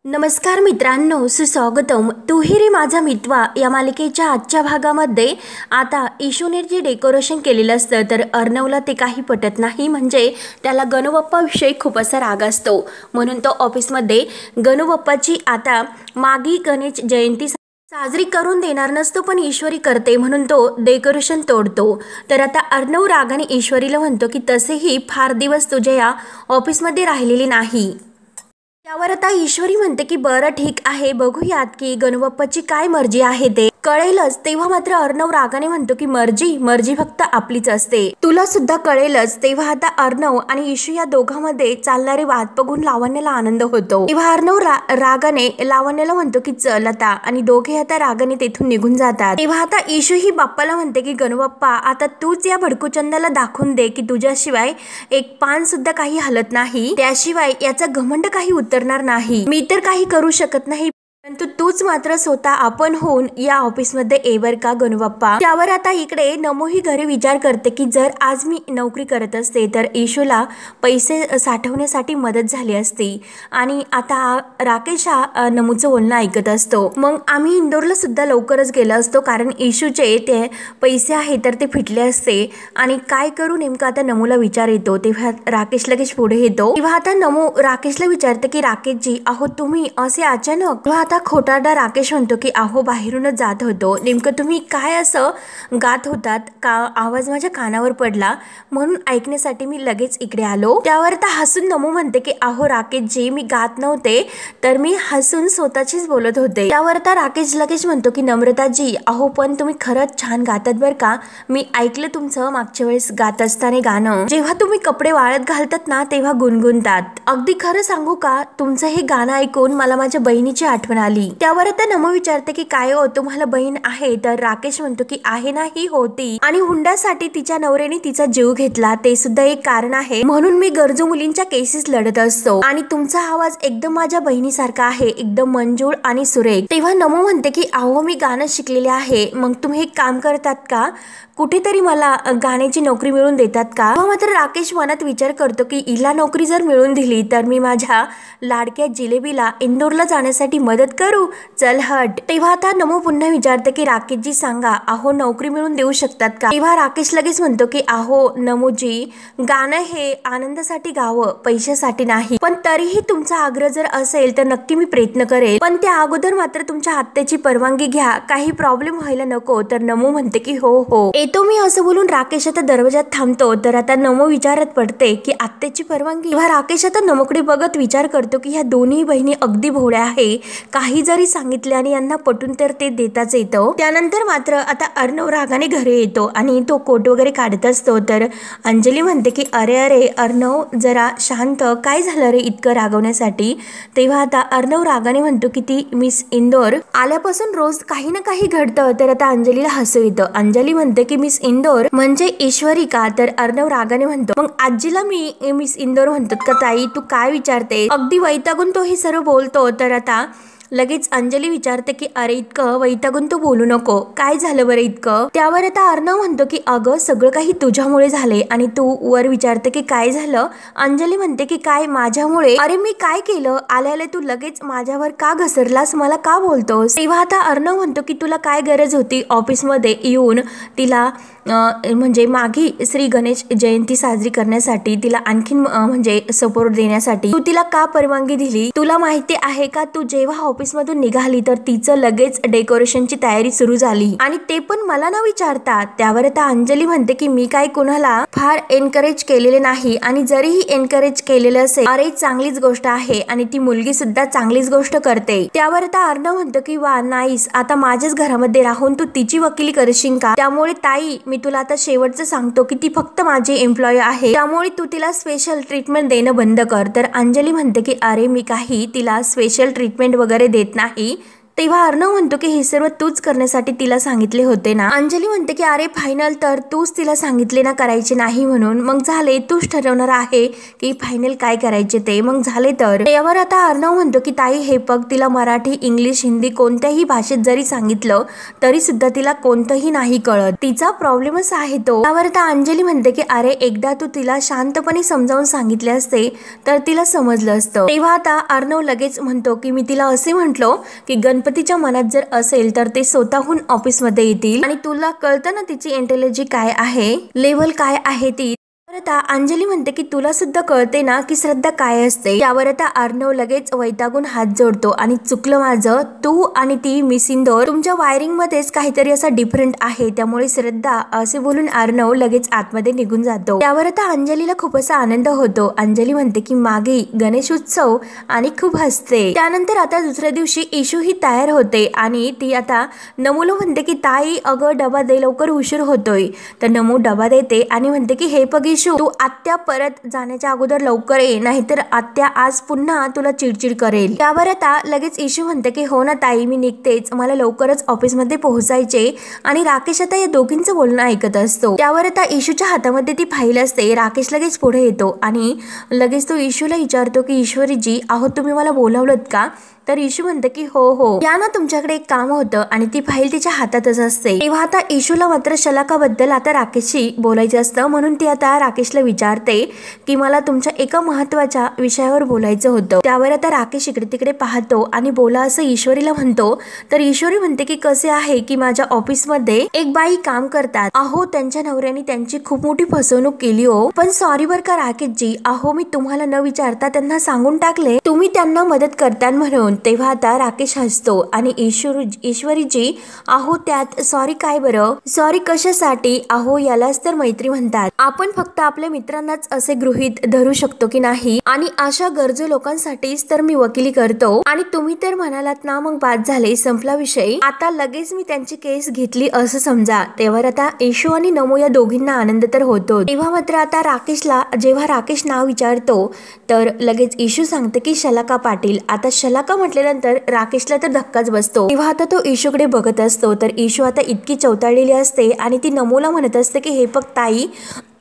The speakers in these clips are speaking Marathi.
नमस्कार मित्रांनो, सुस्वागतम. तू ही रे माझा मितवा या मालिकेच्या आजच्या भागामध्ये आता इशूने जे डेकोरेशन केलेलं असतं तर अर्णवला ते काही पटत नाही. म्हणजे त्याला गणूबाप्पाविषयी खूप असा राग असतो. म्हणून तो ऑफिसमध्ये गणूबाप्पाची आता मागी गणेश जयंती साजरी करून देणार नसतो, पण ईश्वरी करते म्हणून तो डेकोरेशन तोडतो. तर आता अर्णव रागाने ईश्वरीला म्हणतो की तसेही फार दिवस तुझ्या या ऑफिसमध्ये राहिलेले नाही. त्यावर आता ईश्वरी म्हणते की बरं ठीक आहे, बघूयात की गणूबाप्पाची काय मर्जी आहे ते कळेलच. तेव्हा मात्र अर्णव रागाने म्हणतो की मर्जी मर्जी फक्त आपलीच असते, तुला सुद्धा कळेलच. तेव्हा आता अर्णव आणि ईशू या दोघांमध्ये चालणारे वाद बघून लावण्याला आनंद होतो. तेव्हा अर्णव रागाने लावण्याला म्हणतो की चल आता, आणि दोघे आता रागाने तेथून निघून जातात. तेव्हा आता ईशू ही बाप्पाला म्हणते की गणूबाप्पा आता तूच या भडकूचंदाला दाखवून दे की तुझ्याशिवाय एक पान सुद्धा काही हलत नाही, त्याशिवाय याचा घमंड काही उतरणार नाही. मी तर काही करू शकत नाही, परंतु तूच मात्र स्वतः आपण होऊन या ऑफिसमध्ये येवर का गणूबाप्पा. त्यावर आता इकडे नमो ही घरी विचार करते की जर आज मी नोकरी करत असते तर ईशूला पैसे साठवण्यासाठी मदत झाली असती. आणि आता राकेश हा नमूचं बोलणं ऐकत असतो. मग आम्ही इंदोरला सुद्धा लवकरच गेलो असतो, कारण ईशूचे ते पैसे आहे तर ते फिटले असते. आणि काय करू नेमकं आता नमूला विचार येतो. तेव्हा राकेश लगेच पुढे येतो. तेव्हा आता नमू राकेशला विचारते की राकेशजी अहो तुम्ही असे अचानक. आता खोटारडा राकेश म्हणतो की अहो बाहेरूनच जात होतो, नेमकं तुम्ही काय असं गात होतात का, आवाज माझ्या कानावर पडला म्हणून ऐकण्यासाठी मी लगेच इकडे आलो. त्यावर आता हसून नमू म्हणते की अहो राकेशजी मी गात नव्हते, तर मी हसून स्वतःचीच बोलत होते. त्यावर आता राकेश लगेच म्हणतो की नम्रताजी अहो पण तुम्ही खरंच छान गातात बरं का, मी ऐकलं तुमचं मागच्या वेळेस गात असताना गाणं, जेव्हा तुम्ही कपडे वाळत घालतात ना तेव्हा गुणगुणतात. अगदी खरं सांगू का, तुमचं हे गाणं ऐकून मला माझ्या बहिणीची आठवण आली. त्यावर आता नमो विचारते की काय हो तुम्हाला बहीण आहे, तर राकेश म्हणतो की आहे ना, ही होती आणि हुंड्यासाठी तिच्या नवऱ्याने तिचा जीव घेतला, ते सुद्धा एक कारण आहे, म्हणून मी गरजू मुलींच्या केसेस लढत असतो. आणि तुमचा आवाज एकदम माझ्या बहिणीसारखा आहे, एकदम मंजूळ आणि सुरेख. तेव्हा नमो म्हणते की अहो मी गाणं शिकलेले आहे, मग तुम्ही एक काम करतात का, कुठेतरी मला गाण्याची नोकरी मिळवून देतात का. मात्र राकेश मनात विचार करतो की हिला नोकरी जर मिळवून दिली तर मी माझ्या लाडक्या जिलेबीला इंदोरला जाण्यासाठी मदत करू, चल हट. तेव्हा आता नमो पुन्हा विचारते की राकेशजी सांगा अहो नोकरी मिळवून देऊ शकतात का. तेव्हा राकेश लगेच म्हणतो की अहो नमोजी गाणं हे आनंदासाठी गावं, पैशासाठी नाही, पण तरीही तुमचा आग्रह जर असेल तर नक्की मी प्रयत्न करेल, पण त्या अगोदर मात्र तुमच्या आत्याची परवानगी घ्या, काही प्रॉब्लेम व्हायला नको. तर नमो म्हणते की हो हो येतो मी, असं बोलून राकेश आता दरवाजात थांबतो. तर आता नमो विचारत पडते की आत्याची परवानगी. तेव्हा राकेश आता नमोकडे बघत विचार करतो की ह्या दोन्ही बहिणी अगदी भोळ्या आहे, काही जरी सांगितले आणि यांना पटून तर ते देताच येतं. त्यानंतर मात्र आता अर्णव रागाने घरी येतो आणि तो कोट वगैरे काढत असतो. तर अंजली म्हणते की अरे अरे अर्णव जरा शांत, काय झालं रे इतकं रागवण्यासाठी. तेव्हा आता अर्णव रागाने म्हणतो की ती मिस इंदोर आल्यापासून रोज काही ना काही घडतं. तर आता अंजलीला हसू येतं. अंजली म्हणते की मिस इंदोर म्हणजे ईश्वरी का. तर अर्णव रागाने म्हणतो मग आजीला मी मिस इंदोर म्हणतात का ताई, तू काय विचारते. अगदी वैतागून तो हे सर्व बोलतो. तर आता लगेच अंजली विचारते की अरे इतकं वैतागून तू बोलू नको, काय झालं बरं इतकं. त्यावर आता अर्णव म्हणतो की अगं सगळं काही तुझ्यामुळे झाले. आणि तू वर विचारते की काय झालं. अंजली म्हणते की काय माझ्यामुळे, अरे मी काय केलं, आल्याला तू लगेच माझ्यावर का घसरलास, मला का बोलतोस. तेव्हा आता अर्णव म्हणतो की तुला काय गरज होती ऑफिसमध्ये येऊन तिला म्हणजे मागी श्री गणेश जयंती साजरी करण्यासाठी, तिला आणखीन म्हणजे सपोर्ट देण्यासाठी तू तिला का परवानगी दिली. तुला माहिती आहे का, तू जेव्हा ऑफिसमधून निघाली तर तिचं लगेच डेकोरेशनची तयारी सुरू झाली, आणि ते पण मला न विचारता. त्यावर आता अंजली म्हणते की मी काय कुणाला फार एनकरेज केलेले नाही, आणि जरीही एनकरेज केलेलं असेल अरे चांगलीच गोष्ट आहे, आणि ती मुलगी सुद्धा चांगलीच गोष्ट करते. त्यावर आता अर्णव म्हणतो की वा नाईस, आता माझ्याच घरामध्ये राहून तू तिची वकिली करशील का. त्यामुळे ताई मी तुला आता शेवटचं सांगतो की ती फक्त माझी एम्प्लॉय आहे, त्यामुळे तू तिला स्पेशल ट्रीटमेंट देणं बंद कर. तर अंजली म्हणते की अरे मी काही तिला स्पेशल ट्रीटमेंट वगैरे देत नाही, तेव्हा अर्णव म्हणतो की हे सर्व तूच करण्यासाठी तिला सांगितले होते ना. अंजली म्हणते की अरे फायनल तर तूच तिला सांगितले ना करायचे नाही म्हणून, मग झाले तूच ठरवणार आहे की फायनल काय करायचे ते, मग झाले तर. यावर आता अर्णव म्हणतो की ताई हे बघ, तिला मराठी इंग्लिश हिंदी कोणत्याही भाषेत जरी सांगितलं तरी सुद्धा तिला कोणतंही नाही कळत, तिचा प्रॉब्लेमच आहे तो. त्यावर आता अंजली म्हणते की अरे एकदा तू तिला शांतपणे समजावून सांगितले असते तर तिला समजलं असतं. तेव्हा आता अर्णव लगेच म्हणतो की मी तिला असे म्हटलो की गणपतीच्या मनात जर असेल तर ते स्वतःहून ऑफिसमध्ये येतील आणि तुला कळतं ना तिची इंटेलिजन्स काय आहे, लेवल काय आहे ती. आता अंजली म्हणते की तुला सुद्धा कळते ना की श्रद्धा काय असते. त्यावर आता अर्णव लगेच वैतागून हात जोडतो आणि चुकलं माझं, तू आणि ती मिसिंदोर तुमच्या वायरिंग मध्येच काहीतरी असा डिफरंट आहे, त्यामुळे श्रद्धा असे बोलून अर्णव लगेच आतमध्ये निघून जातो. त्यावर आता अंजलीला खूप असा आनंद होतो. अंजली म्हणते की मागे गणेश उत्सव आणि खूप हसते. त्यानंतर आता दुसऱ्या दिवशी इशू ही तयार होते आणि ती आता नमूला म्हणते की ताई अगं डबा दे, लवकर उशीर होतोय. तर नमू डबा देते आणि म्हणते की हे बघ तू आत्या परत जाण्याच्या अगोदर लवकर ये, नाहीतर आत्या आज पुन्हा तुला चिडचिड करेल. त्यावर आता लगेच इशू म्हणते की हो ना ताई मी निघतेच, मला लवकरच ऑफिसमध्ये पोहोचायचे. आणि राकेश आता या दोघींचं बोलणं ऐकत असतो. त्यावर आता इशूच्या हातामध्ये ती फाईल असते. राकेश लगेच पुढे येतो आणि लगेच तो इशूला विचारतो की ईश्वरीजी अहो तुम्ही मला बोलावलत का. तर इशू म्हणते की हो हो या ना, तुमच्याकडे एक काम होतं. आणि ती फाईल तिच्या हातातच असते. तेव्हा आता इशूला मात्र शलाकाबद्दल आता राकेशशी बोलायचं असतं, म्हणून ती आता राकेशला विचारते की मला तुमच्या एका महत्वाच्या विषयावर बोलायचं होतं. त्यावर आता राकेश इकडे तिकडे पाहतो आणि बोला असं ईश्वरीला म्हणतो. तर ईश्वरी म्हणते की कसे आहे की माझ्या ऑफिसमध्ये एक बाई काम करतात, अहो त्यांच्या नवऱ्याने त्यांची खूप मोठी फसवणूक केली हो. पण सॉरी बर का राकेशजी, अहो मी तुम्हाला न विचारता त्यांना सांगून टाकले तुम्ही त्यांना मदत करता म्हणून. तेव्हा आता राकेश हसतो आणि ईश्वरीजी अहो त्यात सॉरी काय बरं, सॉरी कशासाठी, अहो यालाच तर मैत्री म्हणतात. आपण फक्त आपल्या मित्रांनाच असे गृहीत धरू शकतो की नाही, आणि अशा गरजू लोकांसाठीच तर मी वकिली करतो. आणि तुम्ही तर म्हणालात ना मग बाद झाले, संपला विषय, आता लगेच मी त्यांची केस घेतली असं समजा. तेव्हा आता इशू आणि नमो या दोघींना आनंद तर होतो. तेव्हा मात्र आता राकेशला जेव्हा राकेश नाव विचारतो तर लगेच इशू सांगते की शलाका पाटील. आता शलाका म्हटल्यानंतर राकेशला तर धक्काच बसतो. तेव्हा आता तो इशूकडे बघत असतो. तर इशू आता इतकी चवताळलेली असते आणि ती नमूला म्हणत असते की हे बघ ताई,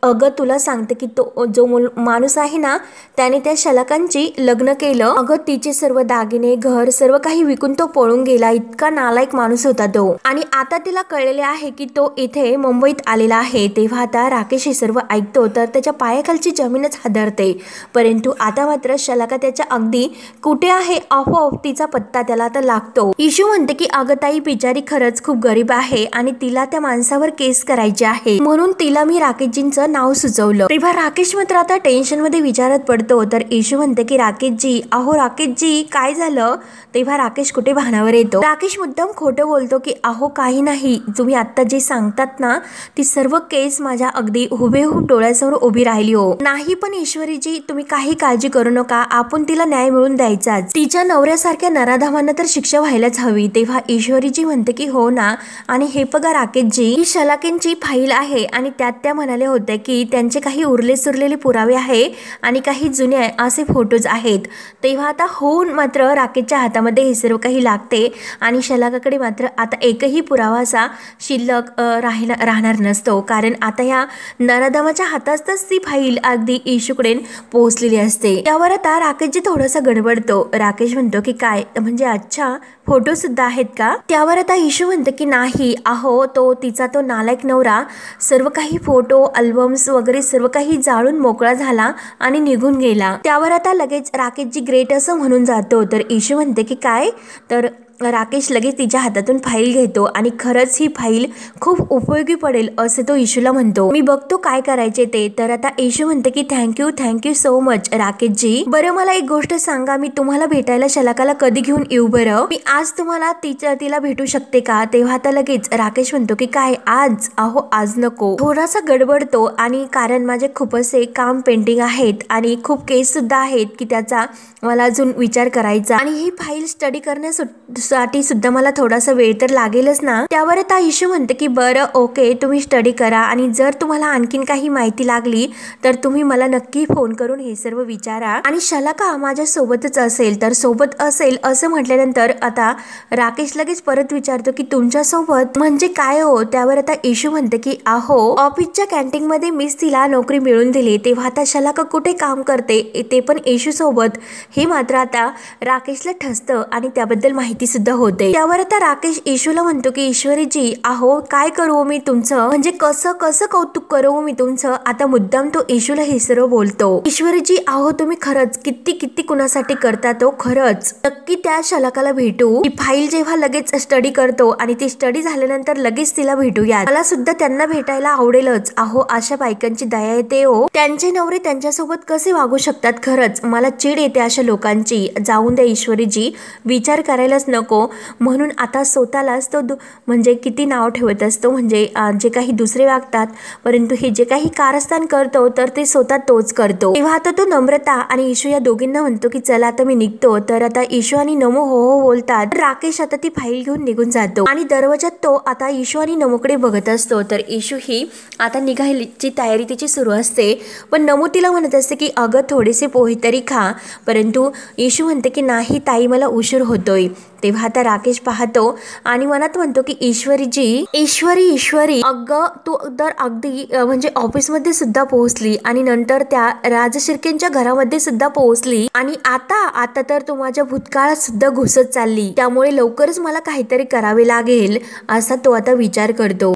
अगं तुला सांगते की तो जो माणूस आहे ना त्याने त्या शलाकांची लग्न केलं. अगं तिचे सर्व दागिने घर सर्व काही विकून तो पळून गेला. इतका नालायक माणूस होता तो. आणि आता तिला कळलेले आहे की तो इथे मुंबईत आलेला आहे. तेव्हा आता राकेश हे सर्व ऐकतो तर त्याच्या पायाखालची जमीनच हादरते. परंतु आता मात्र शलाका त्याच्या अगदी कुठे आहे आपोआप तिचा पत्ता त्याला आता लागतो. इशू म्हणते की अगं ताई बिचारी खरंच खूप गरीब आहे आणि तिला त्या माणसावर केस करायची आहे, म्हणून तिला मी राकेशजींचं नाव सुचवलं. तेव्हा राकेश मात्र आता टेन्शन मध्ये विचारत पडतो. तर इशू म्हणते की राकेशजी अहो राकेशजी काय झालं. तेव्हा राकेश कुठे भानावर येतो. राकेश मुद्दाम खोटं बोलतो की अहो काही नाही, तुम्ही आता जे सांगतात ना ती सर्व केस माझ्या अगदी हुबेहूब डोळ्यासमोर उभी राहिली हो. नाही पण ईश्वरीजी तुम्ही काही काळजी करू नका, आपण तिला न्याय मिळून द्यायचाच. तिच्या नवऱ्यासारख्या नराधामांना तर शिक्षा व्हायलाच हवी. तेव्हा ईश्वरीजी म्हणते की हो ना, आणि हे बघा राकेशजी ही शलाकेंची फाईल आहे आणि त्यात त्या म्हणाले होते की त्यांचे काही उरले सुरलेले पुरावे आहे आणि काही जुने असे फोटोज आहेत. तेव्हा आता होऊन मात्र राकेशच्या हातामध्ये हे सर्व काही लागते आणि शलाकाकडे मात्र आता एकही पुरावा असा शिल्लक राहणार नसतो, कारण आता या नराधमाच्या हातातच ती फाईल अगदी इशूकडे पोहोचलेली असते. त्यावर आता राकेशजी थोडासा गडबडतो. राकेश म्हणतो की काय म्हणजे अच्छा फोटो सुद्धा आहेत का. त्यावर आता इशू म्हणते की नाही, अहो तो नालायक नवरा सर्व काही फोटो अल्बम्स वगैरे सर्व काही जाळून मोकळा झाला आणि निघून गेला. त्यावर आता लगेच राकेशजी ग्रेट असं म्हणून जातो. तर इशू म्हणते की काय, तर राकेश लगेच तिच्या हातातून फाईल घेतो आणि खरंच ही फाईल खूप उपयोगी पडेल असे तो इशूला म्हणतो. मी बघतो काय करायचे ते. तर आता इशू म्हणते की थँक्यू सो मच राकेशजी. बरं मला एक गोष्ट सांगा, मी तुम्हाला भेटायला शलाकाला कधी घेऊन येऊ बरं, मी आज तुम्हाला तिला भेटू शकते का. तेव्हा आता लगेच राकेश म्हणतो की काय आज, अहो आज नको. थोडासा गडबडतो आणि कारण माझे खूप असे काम पेंडिंग आहेत आणि खूप केस सुद्धा आहेत की त्याचा मला अजून विचार करायचा आणि ही फाईल स्टडी करण्यासाठी साठी सुद्धा मला थोडासा वेळ तर लागेलच ना. त्यावर आता इशू म्हणते की बरं ओके, तुम्ही स्टडी करा आणि जर तुम्हाला आणखीन काही माहिती लागली तर तुम्ही मला नक्की फोन करून हे सर्व विचारा. आणि शलाका माझ्या सोबतच असेल तर सोबत असेल असं म्हटल्यानंतर आता राकेश लगेच परत विचारतो की तुमच्या सोबत म्हणजे काय हो. त्यावर आता इशू म्हणते की अहो ऑफिसच्या कॅन्टीन मध्ये मीच तिला नोकरी मिळवून दिली, तेव्हा आता शलाका कुठे काम करते ते पण इशू सोबत. हे मात्र आता राकेशला ठसतं आणि त्याबद्दल माहिती सुद्धा होते. त्यावर आता राकेश इशूला म्हणतो की ईश्वरीजी अहो काय करू मी तुमचं, म्हणजे कसं कसं कौतुक करू मी तुमचं. आता मुद्दाम तो इशूला हे सर्व बोलतो. ईश्वरीजी अहो तुम्ही खरंच किती किती कुणासाठी करता तो, खरंच नक्की त्या शलाकाला भेटू. ती फाईल जेव्हा लगेच स्टडी करतो आणि ती स्टडी झाल्यानंतर लगेच तिला भेटूया. मला सुद्धा त्यांना भेटायला आवडेलच. अहो अशा बायकांची दया येते हो, त्यांचे नवरे त्यांच्यासोबत कसे वागू शकतात. खरंच मला चिड येते अशा लोकांची. जाऊन द्या ईश्वरीजी, विचार करायलाच नको. म्हणून आता स्वतःलाच तो म्हणजे किती नाव ठेवत असतो, म्हणजे जे काही दुसरे वागतात परंतु हे जे काही कारस्थान करतो तर ते स्वतः तोच करतो. तेव्हा आता तो नम्रता आणि इशू या दोघींना म्हणतो की चला आता मी निघतो. तर आता इशू आणि नमो हो हो बोलतात. राकेश आता ती फाईल घेऊन निघून जातो आणि दरवाजात तो आता इशू आणि नमोकडे बघत असतो. तर इशू ही आता निघायची तयारी तिची सुरू असते, पण नमो तिला म्हणत असते की अगं थोडेसे पोहे तरी खा. परंतु इशू म्हणते की नाही ताई मला उशीर होतोय. तेव्हा आता राकेश पाहतो आणि मनात म्हणतो की ईश्वरी ईश्वरी अगं तू तर अगदी म्हणजे ऑफिसमध्ये सुद्धा पोहोचली आणि नंतर त्या राजशिर्केंच्या घरामध्ये सुद्धा पोहोचली आणि आता तर तू माझ्या भूतकाळात सुद्धा घुसत चालली. त्यामुळे लवकरच मला काहीतरी करावे लागेल असा तो आता विचार करतो.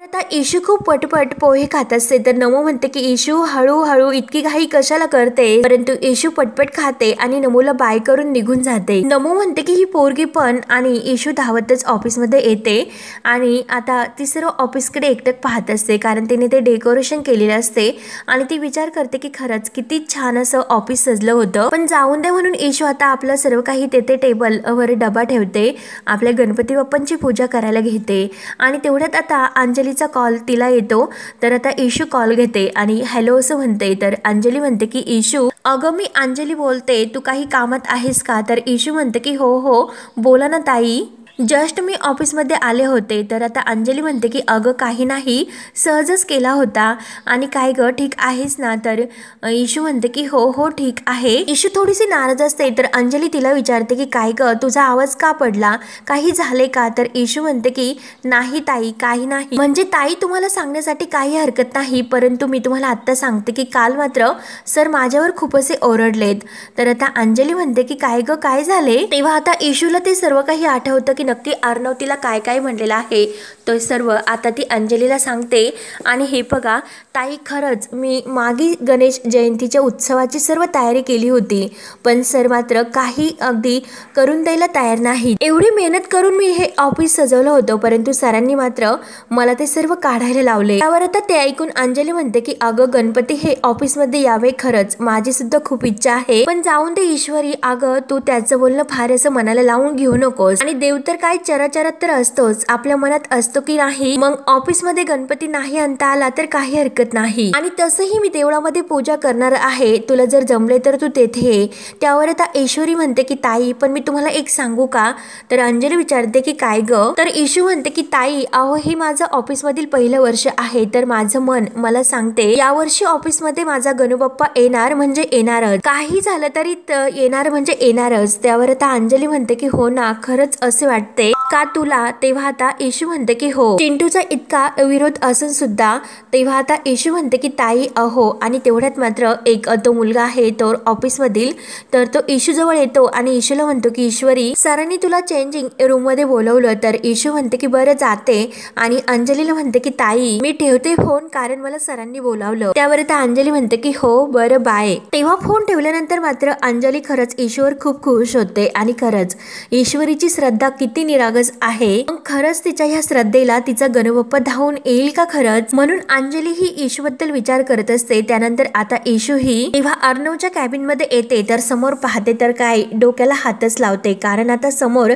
आता इशू खूप पटपट पोहे खात असते. तर नमो म्हणते की इशू हळूहळू इतकी घाई कशाला करते. परंतु इशू पटपट खाते आणि नमोला बाय करून निघून जाते. नमो म्हणते की ही पोरगी पण आणि इशू धावतच ऑफिसमध्ये येते आणि आता ती सर्व ऑफिसकडे एकटक पाहत असते, कारण तिने ते डेकोरेशन केलेलं असते आणि ती विचार करते की खरंच किती छान असं ऑफिस सजलं होतं. पण जाऊन दे म्हणून इशू आता आपलं सर्व काही तेथे टेबलवर डबा ठेवते, आपल्या गणपती बाप्पांची पूजा करायला घेते आणि तेवढ्यात आता अंजली कॉल तिला येतो. तर आता इशू कॉल घेते आणि हॅलो असं म्हणते. तर अंजली म्हणते की इशू अगं मी अंजली बोलते, तू काही कामात आहेस का. तर इशू म्हणते की हो बोला ना ताई, जस्ट मी ऑफिसमध्ये आले होते. तर आता अंजली म्हणते की अगं काही नाही, सहजच केला होता. आणि काय ग ठीक आहेस ना. तर इशू म्हणते की हो ठीक आहे. इशू थोडीशी नाराज असते. तर अंजली तिला विचारते की काय ग तुझा आवाज का पडला, काही झाले का. तर इशू म्हणते की नाही ताई काही नाही, म्हणजे ताई तुम्हाला सांगण्यासाठी काही हरकत नाही, परंतु मी तुम्हाला आत्ता सांगते की काल मात्र सर माझ्यावर खूप असे ओरडलेत. तर आता अंजली म्हणते की काय ग काय झाले. तेव्हा आता इशूला ते सर्व काही आठवतं की नक्की अर्णव तिला काय काय म्हणलेलं आहे. तो सर्व आता ती अंजलीला सांगते आणि हे बघा ताई खरंच मी मागे गणेश जयंतीच्या उत्सवाची सर्व तयारी केली होती, पण सर मात्र काही अगदी करून द्यायला तयार नाही. एवढी मेहनत करून मी हे ऑफिस सजवलं होतं, परंतु सरांनी मात्र मला ते सर्व काढायला लावले. त्यावर आता ते ऐकून अंजली म्हणते की अगं गणपती हे ऑफिसमध्ये यावे, खरंच माझी सुद्धा खूप इच्छा आहे, पण जाऊन दे ईश्वरी, अगं तू त्याचं बोलणं फार असं मनाला लावून घेऊ नकोस. आणि देव तर काय चराचरात तर असतोच, आपल्या मनात असतो की नाही. मग ऑफिसमध्ये गणपती नाही आणता आला तर काही हरकत नाही, आणि तसंही मी देवळामध्ये पूजा करणार आहे, तुला जर जमले तर तू तेथे ये. त्यावर आता ईश्वरी म्हणते की ताई पण मी तुम्हाला एक सांगू का. तर अंजली विचारते की काय ग. तर इशू म्हणते की ताई अहो हे माझं ऑफिसमधील पहिलं वर्ष आहे, तर माझं मन मला सांगते यावर्षी ऑफिसमध्ये माझा गणूबाप्पा येणार म्हणजे येणारच, काही झालं तरी येणार म्हणजे येणारच. त्यावर आता अंजली म्हणते की हो ना खरंच असे वाटते का तुला. तेव्हा आता इशू म्हणते की हो, चिंटूचा इतका विरोध असून सुद्धा. तेव्हा आता इशू म्हणते की ताई अहो, आणि तेवढ्यात मात्र एक तो मुलगा आहे तो ऑफिस मधील, तर तो इशू जवळ येतो आणि इशूला म्हणतो की ईश्वरी सरांनी तुला चेंजिंग रूम मध्ये बोलवलं. तर इशू म्हणते की बरं जाते, आणि अंजलीला म्हणते की ताई मी ठेवते फोन कारण मला सरांनी बोलावलं. त्यावर आता अंजली म्हणते की हो बरं बाय. तेव्हा फोन ठेवल्यानंतर मात्र अंजली खरंच ईश्वर खूप खुश होते, आणि खरंच ईश्वरीची श्रद्धा किती निरागस आहे. खरंच तिच्या ह्या श्रद्धेला तिचा गणबाप्पा धावून येईल का खरंच, म्हणून अंजली ही इशू बद्दल विचार करत असते. त्यानंतर आता इशू ही तेव्हा अर्णवच्या कॅबिन मध्ये येते, तर समोर पाहते तर काय डोक्याला हातच लावते, कारण आता समोर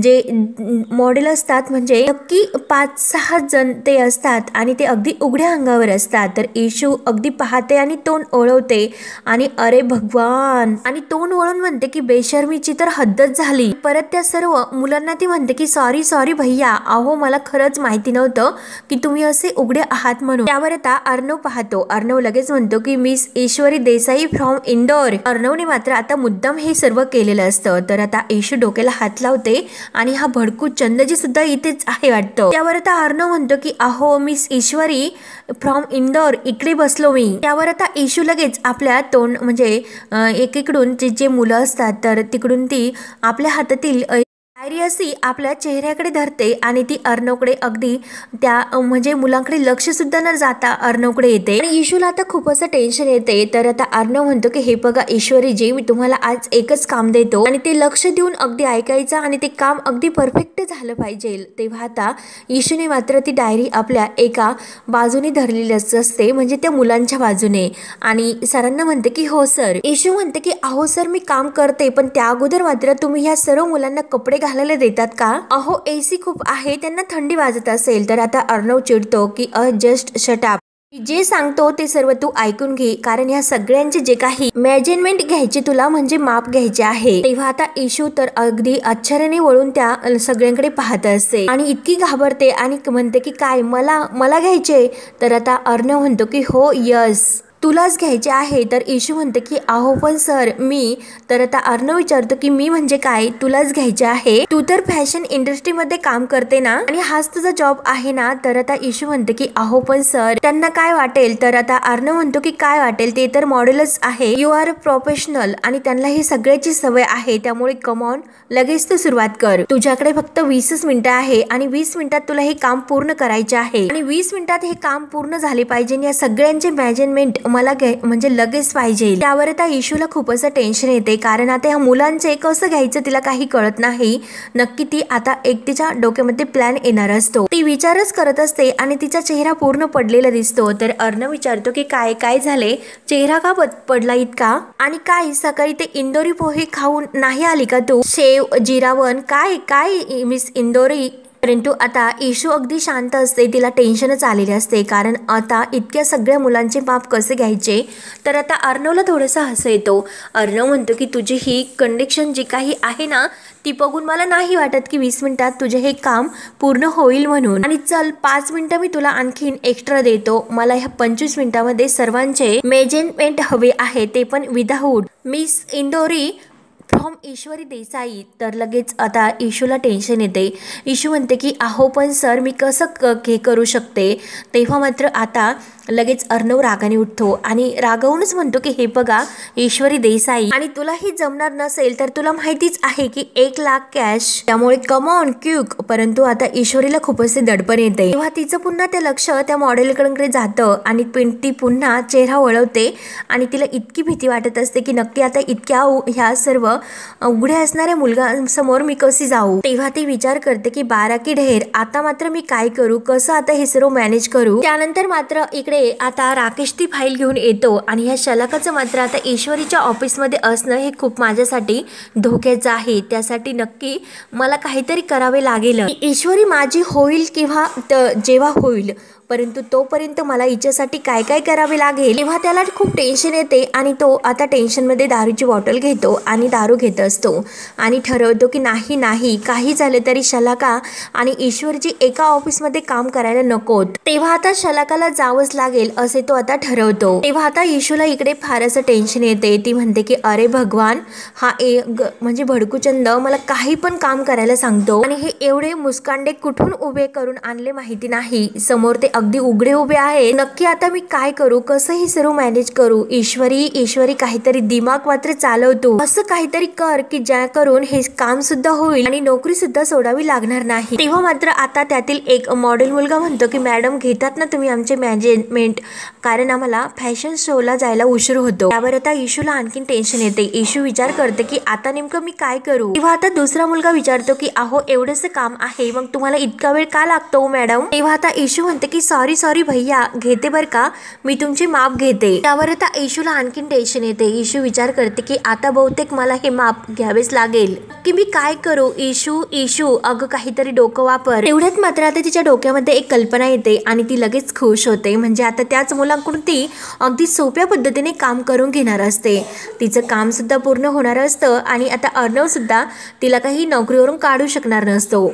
जे मॉडेल असतात म्हणजे नक्की 5-6 जण ते असतात आणि ते अगदी उघड्या अंगावर असतात. तर इशू अगदी पाहते आणि तोंड ओळवते आणि अरे भगवान, आणि तोंड वळून म्हणते की बेशर्मीची तर हद्दच झाली. परत त्या सर्व मुलांना ती म्हणते की सॉरी सॉरी भैया, अहो मला खरंच माहिती नव्हतं की तुम्ही असे उघडे आहात म्हणून. त्यावर आता अर्णव पाहतो. अर्णव लगेच म्हणतो की मिस ईश्वरी देसाई फ्रॉम इंदोर. अर्णवने मात्र आता मुद्दाम हे सर्व केलेलं असतं. तर आता ईशू डोक्याला हात लावते आणि हा भडकू चंदजी सुद्धा इथेच आहे वाटतं. त्यावर आता अर्णव म्हणतो की अहो मिस ईश्वरी फ्रॉम इंदोर, इकडे बसलो मी. त्यावर आता ईशू लगेच आपल्या तोंड म्हणजे एकीकडून जे मुलं असतात तर तिकडून ती आपल्या हातातील डायरी अशी आपल्या चेहऱ्याकडे धरते आणि ती अर्णवकडे अगदी त्या म्हणजे मुलांकडे लक्ष सुद्धा न जाता अर्णवकडे येते. आणि ईशूला आता खूप असं टेन्शन येते. तर आता अर्णव म्हणतो की हे बघा ईश्वरीजी, मी तुम्हाला आज एकच काम देतो आणि ते लक्ष देऊन अगदी ऐकायचं आणि ते काम अगदी परफेक्ट झालं पाहिजे. तेव्हा आता ईशूने मात्र ती डायरी आपल्या एका बाजूने धरलेली असते, म्हणजे त्या मुलांच्या बाजूने, आणि सरांना म्हणते की हो सर. ईशू म्हणते की अहो सर मी काम करते, पण त्या अगोदर मात्र तुम्ही ह्या सर्व मुलांना कपडे घालायला देतात का? अहो एसी खूप आहे, त्यांना थंडी वाजत असेल. तर आता अर्णव चिडतो की जस्ट शट अप, जे सांगतो ते सर्व तू ऐकून घे, कारण ह्या सगळ्यांचे जे काही मेजरमेंट घ्यायचे तुला, म्हणजे माप घ्यायचे आहे. तेव्हा आता ईशू तर अगदी आश्चर्याने वळून त्या सगळ्यांकडे पाहत असते आणि इतकी घाबरते आणि म्हणते की काय मला घ्यायचे? तर आता अर्णव म्हणतो की हो यस तुलाच घ्यायचे आहे. तर ईशू म्हणते की अहो पण सर मी. तर आता अर्णव विचारतो की मी म्हणजे काय, तुलाच घ्यायचे आहे? तू तर फॅशन इंडस्ट्रीमध्ये काम करते ना आणि हाच तुझा जॉब आहे ना? तर आता ईशू म्हणते की अहो पण सर त्यांना काय वाटेल? तर आता अर्णव म्हणतो की काय वाटेल, ते तर मॉडेलच आहे, यू आर प्रोफेशनल आणि त्यांना ही सगळ्याची सवय आहे, त्यामुळे कमॉन लगेच तू सुरुवात कर. तुझ्याकडे फक्त 20 मिनिटं आहे आणि 20 मिनिटात तुला हे काम पूर्ण करायचे आहे आणि 20 मिनिटात हे काम पूर्ण झाले पाहिजे. या सगळ्यांचे मेजरमेंट मला म्हणजे लगेच पाहिजे. त्यावर आता ईशूला खूप असं टेन्शन येते, कारण आता ह्या मुलांचे कसं घ्यायचं तिला काही कळत नाही. नक्की ती आता एकटीच्या डोक्यामध्ये प्लॅन येणार असतो. ती विचारच करत असते आणि तिचा चेहरा पूर्ण पडलेला दिसतो. तर अर्णव विचारतो की काय झाले, चेहरा का पडला इतका? आणि काय सकाळी ते इंदोरी पोहे खाऊन नाही आली का तू? शेव जिरावन काय मिस इंदोरी? परंतु आता ईशू अगदी शांत असते, तिला टेन्शनच आलेले असते, कारण आता इतक्या सगळ्या मुलांचे माप कसे घ्यायचे. तर आता अर्णवला थोडंसं हसू येतो. अर्णव म्हणतो की तुझी ही कंडिशन जी काही आहे ना ती बघून मला नाही वाटत की 20 मिनिटात तुझे हे काम पूर्ण होईल म्हणून. आणि चल 5 मिनिटं मी तुला आणखीन एक्स्ट्रा देतो. मला ह्या 25 मिनिटामध्ये सर्वांचे मेजरमेंट हवे आहे, ते पण विदाऊट मिस इंदोरी फ्रॉम ईश्वरी देसाई. तर लगेच आता ईशूला टेन्शन येते. ईशू म्हणते की अहो पण सर मी कसं हे करू शकते? तेव्हा मात्र आता लगेच अर्णव रागाने उठतो आणि रागावूनच म्हणतो की हे बघा ईश्वरी देसाई, आणि तुला ही जमणार नसेल तर तुला माहितीच आहे की 1 लाख कॅश, त्यामुळे कम ऑन क्यूक. परंतु आता ईश्वरीला खूप असे दडपण येते. तेव्हा तिचं पुन्हा ते लक्ष त्या मॉडेलकडे जातं आणि ती पुन्हा चेहरा वळवते आणि तिला इतकी भीती वाटत असते की नक्की आता इतक्या ह्या सर्व उघड्या असणाऱ्या मुलगांसमोर मी कशी जाऊ. तेव्हा ती विचार करते की 12 की ढेर, आता मात्र मी काय करू, कसं आता हे सर्व मॅनेज करू. त्यानंतर मात्र इकडे आता राकेश ती फाईल घेऊन येतो आणि ह्या शलाकाचं मात्र आता ईश्वरीच्या ऑफिसमध्ये असणं हे खूप माझ्यासाठी धोक्याचं आहे. त्यासाठी नक्की मला काहीतरी करावे लागेल. ईश्वरी माझी होईल किंवा जेव्हा होईल, परंतु तोपर्यंत मला हिच्यासाठी काय करावे लागेल. तेव्हा त्याला खूप टेन्शन येते आणि तो आता टेन्शनमध्ये दारूची बॉटल घेतो आणि दारू घेत असतो आणि ठरवतो की नाही काही झालं तरी शलाका आणि ईश्वरजी एका ऑफिसमध्ये काम करायला नकोत. तेव्हा आता शलाकाला जावंच लागेल असे तो आता ठरवतो. तेव्हा आता ईशूला इकडे फार असं टेन्शन येते. ती म्हणते की अरे भगवान, हा म्हणजे भडकूचंद मला काही पण काम करायला सांगतो आणि हे एवढे मुस्कांडे कुठून उभे करून आणले माहिती नाही. समोर ते अगदी उघडे उभे आहे. नक्की आता मी काय करू, कसं हे सर्व मॅनेज करू. ईश्वरी काहीतरी दिमाग मात्र चालवतो. असं काहीतरी कर की ज्या करून हे काम सुद्धा होईल आणि नोकरी सुद्धा सोडावी लागणार नाही. तेव्हा मात्र आता त्यातील एक मॉडेल मुलगा म्हणतो की मॅडम घेतात ना तुम्ही आमचे मॅनेजमेंट, कारण आम्हाला फॅशन शोला जायला उशीर होतो. त्यावर आता ईशूला आणखीन टेन्शन येते. ईशू विचार करते की आता नेमकं मी काय करू. तेव्हा आता दुसरा मुलगा विचारतो की अहो एवढंच काम आहे, मग तुम्हाला इतका वेळ का लागतो मॅडम. तेव्हा आता ईशू म्हणते की सॉरी सॉरी भैया, घेते बरं का, मी तुमची माप घेते. त्यावर आता इशूला आणखीन टेन्शन येते. इशू विचार करते की आता बहुतेक मला हे माप घ्यावेच लागेल की मी काय करू. इशू इशू अगं काहीतरी डोकं वापर. एवढ्यात मात्र आता तिच्या डोक्यामध्ये एक कल्पना येते आणि ती लगेच खुश होते. म्हणजे आता त्याच मुलांकडून ती अगदी सोप्या पद्धतीने काम करून घेणार असते. तिचं काम सुद्धा पूर्ण होणार असतं आणि आता अर्णव सुद्धा तिला काही नोकरीवरून काढू शकणार नसतो.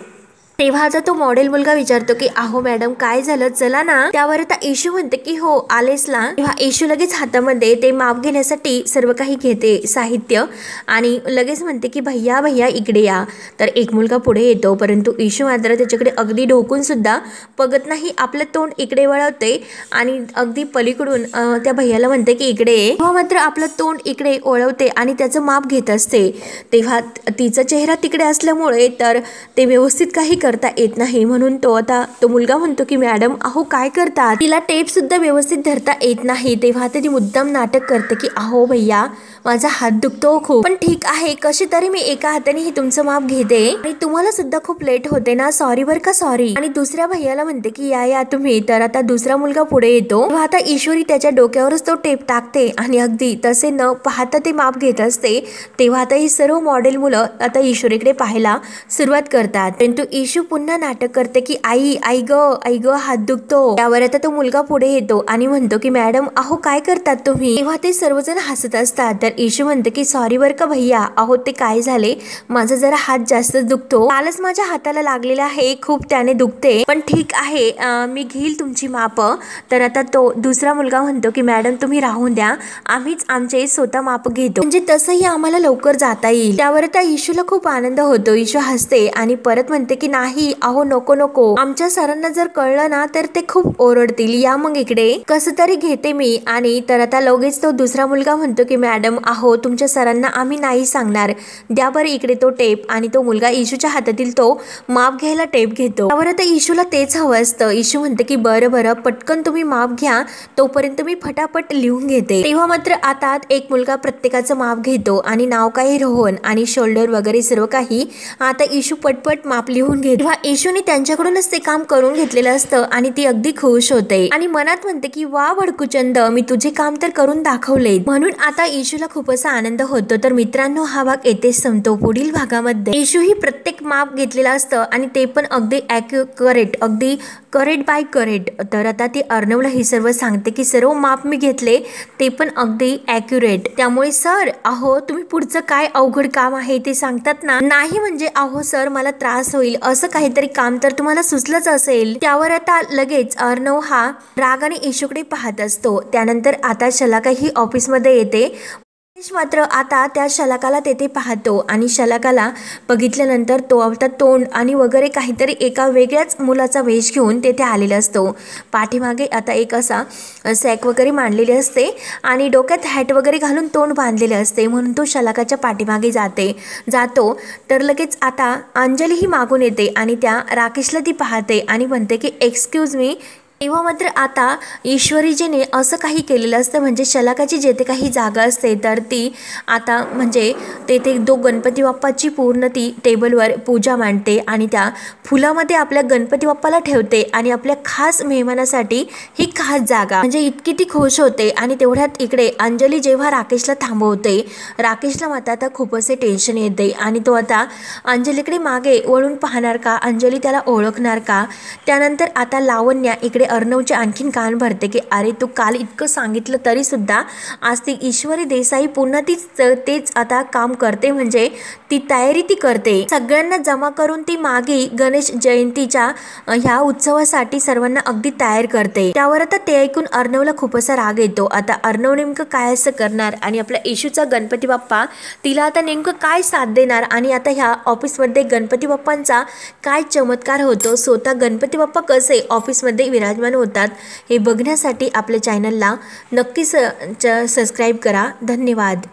तेव्हा आता तो मॉडेल मुलगा विचारतो की अहो मॅडम काय झालं, चला ना. त्यावर आता इशू म्हणते की हो आलेस ना. तेव्हा इशू लगेच हातामध्ये ते माप घेण्यासाठी सर्व काही घेते साहित्य आणि लगेच म्हणते की भैया भैया इकडे या. तर एक मुलगा पुढे येतो परंतु इशू मात्र त्याच्याकडे अगदी ढोकून सुद्धा बघत नाही. आपलं तोंड इकडे वळवते आणि अगदी पलीकडून त्या भैयाला म्हणते की इकडे ये. तेव्हा मात्र आपलं तोंड इकडे वळवते आणि त्याचं माप घेत असते. तेव्हा तिचा चेहरा तिकडे असल्यामुळे तर ते व्यवस्थित काही करता येत नाही. म्हणून तो मुलगा म्हणतो की मॅडम अहो काय करतात. तिला टेप सुद्धा व्यवस्थित धरता येत नाही. तेव्हा ती मुद्दाम नाटक करते की अहो भैया माझा हात दुखतो खूप, पण ठीक आहे कशी तरी मी एका हाताने ही तुमचं माप घेते आणि तुम्हाला सुद्धा खूप लेट होते ना, सॉरी बर का सॉरी. आणि दुसऱ्या भैयाला म्हणते की या तुम्ही. तर आता दुसरा मुलगा पुढे येतो. तेव्हा आता ईश्वरी त्याच्या डोक्यावरच तो टेप टाकते आणि अगदी तसे न पाहता ते माप घेत असते. तेव्हा आता ही सर्व मॉडेल मुलं आता ईश्वरीकडे पाहायला सुरुवात करतात. परंतु इशू पुन्हा नाटक करते की आई आई ग हात दुखतो. त्यावर आता तो मुलगा पुढे येतो आणि म्हणतो की मॅडम अहो काय करतात तुम्ही. तेव्हा ते सर्वजण हसत असतात. तर इशू म्हणते की सॉरी बर का भैया, अहो ते काय झाले माझा जरा हात जास्त दुखतो, कालच माझ्या हाताला लागलेला आहे, खूप त्याने दुखते, पण ठीक आहे मी घेईल तुमची माप. तर आता तो दुसरा मुलगा म्हणतो की मॅडम तुम्ही राहून द्या, आम्हीच आमचे स्वतः माप घेतो, म्हणजे तसंही आम्हाला लवकर जाता येईल. त्यावर त्या इशूला खूप आनंद होतो. इशू हसते आणि परत म्हणते की नाही अहो नको नको, आमच्या सरांना जर कळलं ना तर ते खूप ओरडतील, या मग इकडे कसं तरी घेते मी. आणि तर आता लगेच तो दुसरा मुलगा म्हणतो की मॅडम अहो तुमच्या सरांना आम्ही नाही सांगणार, द्या बरं इकडे तो टेप. आणि तो मुलगा इशूच्या हातातील तो माप घ्यायला टेप घेतो. त्यावर आता इशूला तेच हवं असतं. इशू म्हणते की बरं पटकन तुम्ही माप घ्या, तोपर्यंत मी फटाफट लिहून घेते. तेव्हा मात्र आता एक मुलगा प्रत्येकाचं माप घेतो आणि नाव काही रोहन आणि शोल्डर वगैरे सर्व काही आता इशू पटपट माप लिहून घेते. तेव्हा इशूने त्यांच्याकडूनच ते काम करून घेतलेलं असतं आणि ती अगदी खुश होते आणि मनात म्हणते की वा भडकुचंद, मी तुझे काम तर करून दाखवले. म्हणून आता इशूला खूप असा आनंद होतो. तर मित्रांनो हा भाग येथेच संपतो. पुढील भागामध्ये इशू ही प्रत्येक माप घेतलेलं असतं आणि ते पण अगदी अगदी करेक्ट बाय करेक्ट. तर आता ती अर्णवला ही सर्व सांगते की सर्व माप मी घेतले, ते पण अगदी ॲक्युरेट. त्यामुळे सर अहो तुम्ही पुढचं काय अवघड काम आहे ते सांगतात ना. नाही म्हणजे अहो सर मला त्रास होईल असं काहीतरी काम तर तुम्हाला सुचलंच असेल. त्यावर आता लगेच अर्णव हा रागाने इशूकडे पाहत असतो. त्यानंतर आता शलाका ही ऑफिसमध्ये येते. मात्र आता त्या शलाकाला तेथे पाहतो आणि शलाकाला बघितल्यानंतर तो आता तोंड आणि वगैरे काहीतरी एका वेगळ्याच मुलाचा वेश घेऊन तेथे आलेला असतो. पाठीमागे आता एक असा सॅक वगैरे मांडलेली असते आणि डोक्यात हॅट वगैरे घालून तोंड बांधलेले असते. म्हणून तो शलाकाच्या पाठीमागे जातो. तर लगेच आता अंजली ही मागून येते आणि त्या राकेशला ती पाहते आणि म्हणते की एक्सक्यूज मी. तेव्हा मात्र आता ईश्वरीजीने असं काही केलेलं असतं, म्हणजे शलाकाची जेथे काही जागा असते तर ती आता म्हणजे तेथे गणपती बाप्पाची पूर्ण ती टेबलवर पूजा मांडते आणि त्या फुलामध्ये आपल्या गणपती बाप्पाला ठेवते आणि आपल्या खास मेहमानासाठी ही खास जागा, म्हणजे इतकी ती खुश होते. आणि तेवढ्यात इकडे अंजली जेव्हा राकेशला थांबवते, राकेशला मात्र आता खूप असे टेन्शन येते आणि तो आता अंजलीकडे मागे वळून पाहणार का, अंजली त्याला ओळखणार का. त्यानंतर आता लावण्या इकडे अर्णवचे आणखीन कान भरते की अरे तू काल इतकं सांगितलं तरी सुद्धा आज ती ईश्वरी देसाई पुन्हा तेच आता काम करते, म्हणजे ती तयारी ती करते. सगळ्यांना जमा करून ती मागे गणेश जयंतीच्या ह्या उत्सवासाठी सर्वांना अगदी तयार करते. त्यावर आता ते ऐकून अर्णवला खूप असा राग येतो. आता अर्णव नेमकं काय असं करणार आणि आपल्या इशूचा गणपती बाप्पा तिला आता नेमकं काय साथ देणार आणि आता ह्या ऑफिसमध्ये गणपती बाप्पांचा काय चमत्कार होतो, स्वतः गणपती बाप्पा कसे ऑफिसमध्ये विराजमान होतात हे बघण्यासाठी आपल्या चॅनलला नक्की सबस्क्राईब करा. धन्यवाद.